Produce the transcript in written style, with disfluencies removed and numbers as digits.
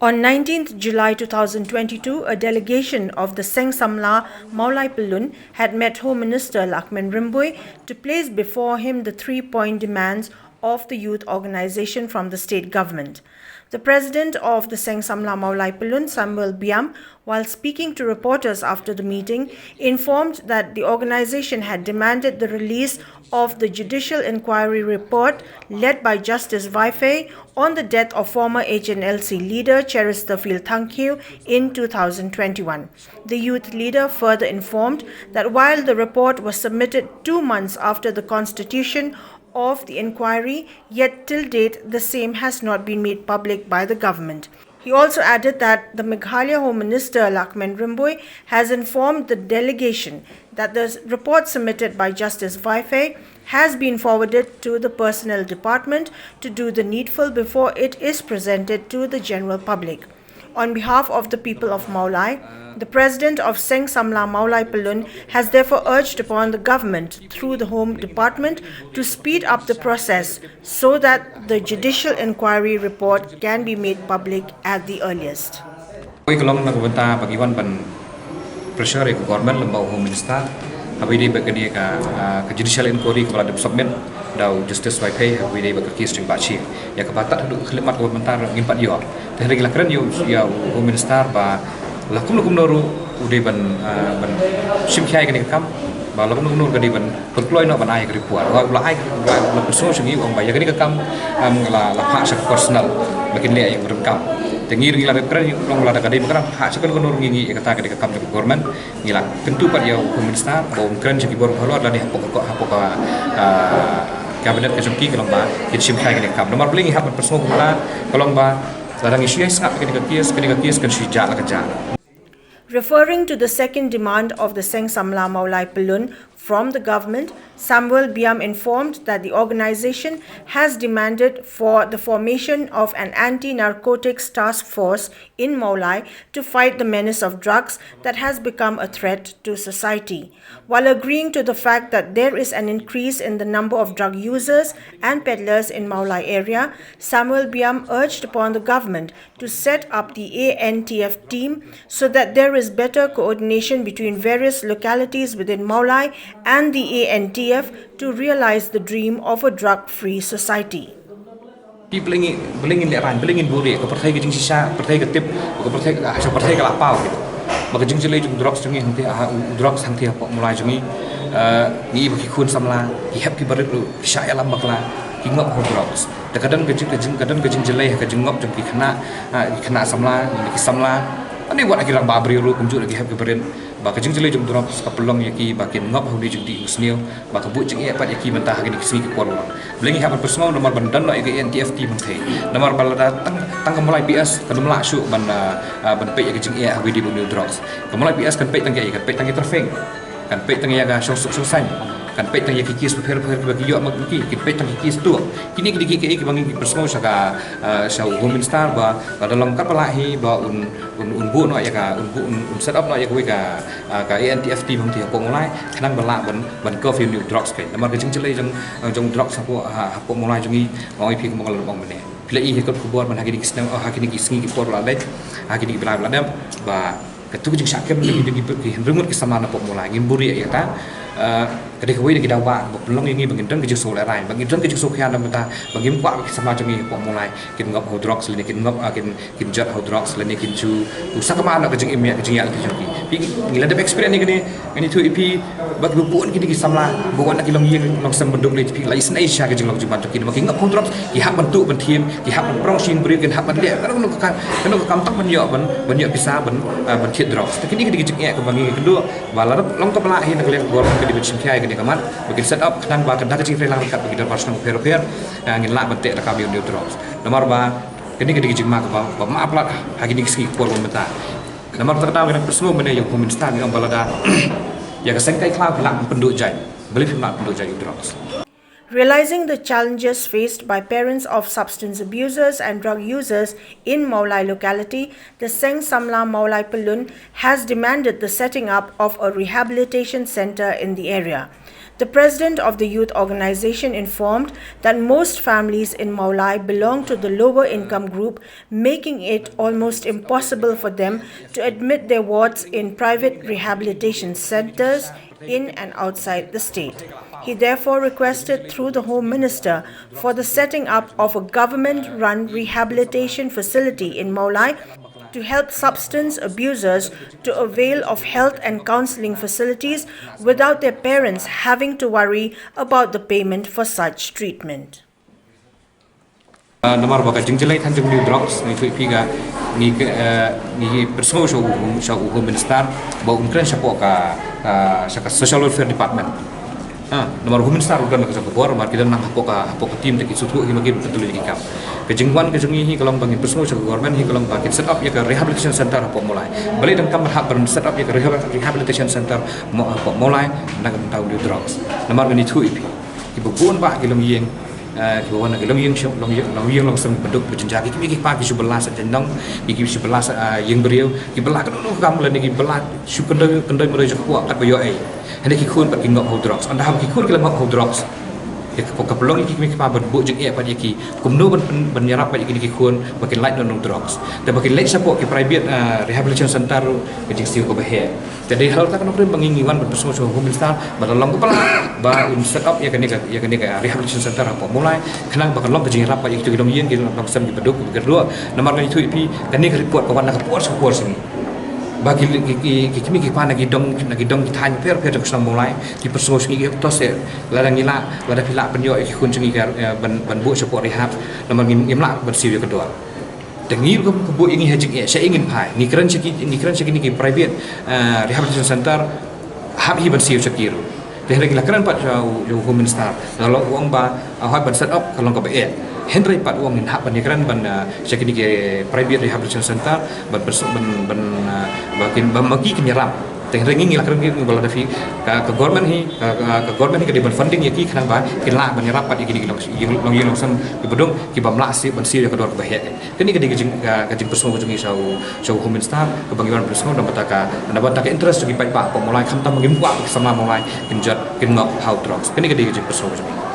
On 19th July 2022, a delegation of the Seng Samla Maulai Pelun had met Home Minister Lakman Rimboy to place before him the 3-point demands of the youth organization from the state government. The president of the Seng Samla Maulai Pelun, Samuel Biam, while speaking to reporters after the meeting, informed that the organization had demanded the release of the judicial inquiry report led by Justice Vaifei on the death of former HNLC leader Cherister Thangkiu in 2021. The youth leader further informed that while the report was submitted 2 months after the constitution of the inquiry, yet till date the same has not been made public by the government. He also added that the Meghalaya Home Minister Lakman Rimboy has informed the delegation that the report submitted by Justice Vaifei has been forwarded to the Personnel Department to do the needful before it is presented to the general public. On behalf of the people of Maulai, the President of Seng Samla Maulai Pelun has therefore urged upon the government through the Home Department to speed up the process so that the judicial inquiry report can be made public at the earliest. Pressure ke government lembaga Home Minister habis berkini ke judicial inquiry kepada submit dau Justice Vaifei habis berkini kes yang baci ya kebatat duduk khidmat komentar ngimpat yo dari kelakran yo ya Home Minister ba lakum noru udah ban simkhai kini kam ba lakum noru kini ban perploy no ban ai ke report la ai la personal sini orang bayar kini kam la hak sak personal makin le yang rekam ngir ngila keren long la kadai keren hak sekal konor ngingi kata kadai kam ke government ngila tentu pada yo Minister bom keren segi bor halor la ni hapok kabinet kesumki kalau ba kitsim khai kadai kam nomor paling hak personal kula kalau ba larang isu sangat kadai kias kan sija la kerja. Referring to the second demand of the Seng Samla Maulai Pelun from the government, Samuel Biam informed that the organization has demanded for the formation of an anti-narcotics task force in Maulai to fight the menace of drugs that has become a threat to society. While agreeing to the fact that there is an increase in the number of drug users and peddlers in Maulai area, Samuel Biam urged upon the government to set up the ANTF team so that there is better coordination between various localities within Maulai and the ANTF to realize the dream of a drug-free society. Belingin leran, belingin buri, ke pertai ke sisa, pertai ke tip, ke pertai ke lapau gitu. Maka jeng jelai jeng drugs jengi nanti drugs nanti apa mulai jengi ni bagi kun samla, ihap ki barit lu syai alam bakla, ki ngop drugs. Kadang ke jeng jelai ke jeng ngop jeng ki kena samla, ki samla. Ani buat akhirnya babri lu kunjuk lagi ihap ki barit. Baka jeng jelai jeng drugs kapelong yaki bakin ngop hudi jeng di usnil, baka bu jeng iap yaki mentah gini kesini ke kuarang. Belingi ihap personal nomor bandan lah yaki NTFT mentah. Nomor balada tang kemulai PS kan mulai syuk ban pe yaki jeng iap hudi bunil drugs. Kemulai PS kan pe tang yaki kan pe tang traffic kan pe tang yaga sosai kan pe tang yaki kis per bagi yo mak ki pe tang kis tu kini ki bangi personal saka Home Minister ba dalam kapalahi ba un bu no yaka un set up no yaka ka ANTFT bang ti pong mulai kanang balak ban curfew new drugs kai nomor ke jeng jelai jeng drugs hapo mulai jengi oi pi kemongal bang mene pila I hekot kubor ban hakini kisnang hakini kisngi ki por la le hakini bla ba ketu jeng sakem ki remut ki sama na pok mulai ngimburi ya ta kadai kawai kita dawa belum ini bangin ke jusol lain bangin ke jusol khian namata bangin kwa sama jengi pok mulai kin ngop ho drugs leni kin ngop kin jat ho drugs leni kin chu usak mana ke jeng imya ke jeng ya ke jengi pi ngila de experience ni tu ipi bag bubuan kini ki samla bukan nak long yeng long sembendung le pi lai sen Asia ke jeng long juman kin bangin ngop ho drugs ki hak bentuk ben thiem ki hak ben prong shin beri kin hak ben le kan kam tak ben yo bisa ben thiet drugs kini ke jeng ya ke bangin kedua balar long kepala hin ke gor ke di simpiai ke kamat bagi set up kan ba kan dak cing frelang kat bagi personal per ngin la bentek rakam yo drugs nomor ba kini ke jeng mak ba maaf lah hagi ni ski por menta nomor tertawa dengan personal mene yang Home Minister ngam balada ya kesengkai klau lang penduk jai beli film penduk jai drugs. Realizing the challenges faced by parents of substance abusers and drug users in Maulai locality, the Seng Samla Maulai Pelun has demanded the setting up of a rehabilitation center in the area. The president of the youth organization informed that most families in Maulai belong to the lower income group, making it almost impossible for them to admit their wards in private rehabilitation centers in and outside the state. He therefore requested through the Home Minister for the setting up of a government-run rehabilitation facility in Maulai to help substance abusers to avail of health and counseling facilities without their parents having to worry about the payment for such treatment. Nomor baka jingjelai tan jengli drugs ni tu piga ni personal show minister ba umkren siapa ka social welfare department. Nomor minister udah nak sebor mar kita nak hapo ka team teki sutu hi magi betul lagi kam. Kejengwan kejengi hi kalau bagi personal show government hi kalau bagi set up ya ka rehabilitation center hapo mulai. Balik dan kam hak ber set up ya ka rehabilitation center hapo mulai nak tahu di drugs. Nomor ni tu ipi. Ibu pun ba kilom yeng kibawan nak long yang long sem penduk berjenjang kita pagi sebelas jenong kita sebelas yang beriau kita belah kan kamu lah ni kita belah syukur kendai mereka kuat tak bayar hendak kita kun bagi ngok drugs anda ham kita kun kalau ngok drugs ya kapelong kita berbuk jeng pada kita kumno bernyarap pada kita kun bagi light non drugs dan bagi light support ke private rehabilitation center ke jeng siu ke bahaya jadi hal tak kena menginginkan bersama Home Minister bertolong kepala ba set up ya kini rehabilitation center apa mulai kenang bakal long kejeng rapat itu kita yin kita long sem beduk kedua nomor itu ipi kini report kawan nak report sini bagi kimi kipan lagi dong kita hanya per terus mulai di bersama sini kita tos ladang ila lada pila penyo ikun cengi ban bu support rehab nomor ngimla bersih kedua Tengir kebu ingin hajing saya ingin pai ni keren segi ni private rehabilitation center hab hi bersih sekiru dah lagi lah keren pat Home Minister kalau uang ba awak ban set up kalau kau baik Henry pat uang ni hak ban keren ban segi ni private rehabilitation center ban bakin bagi kenyaram teng ringing lah keren kalau ada ke government hi ke depan funding ya ki kenang ba kinla ban rapat iki long sam ibodong ki bamla si ban si kedua ke bahaya kini kejing personal jungi show Home Minister ke banggiwan personal dan bataka interest jungi pai pa mulai kham tam ngim kwa sama mulai kinjat kin ngok how drugs kini kejing personal jungi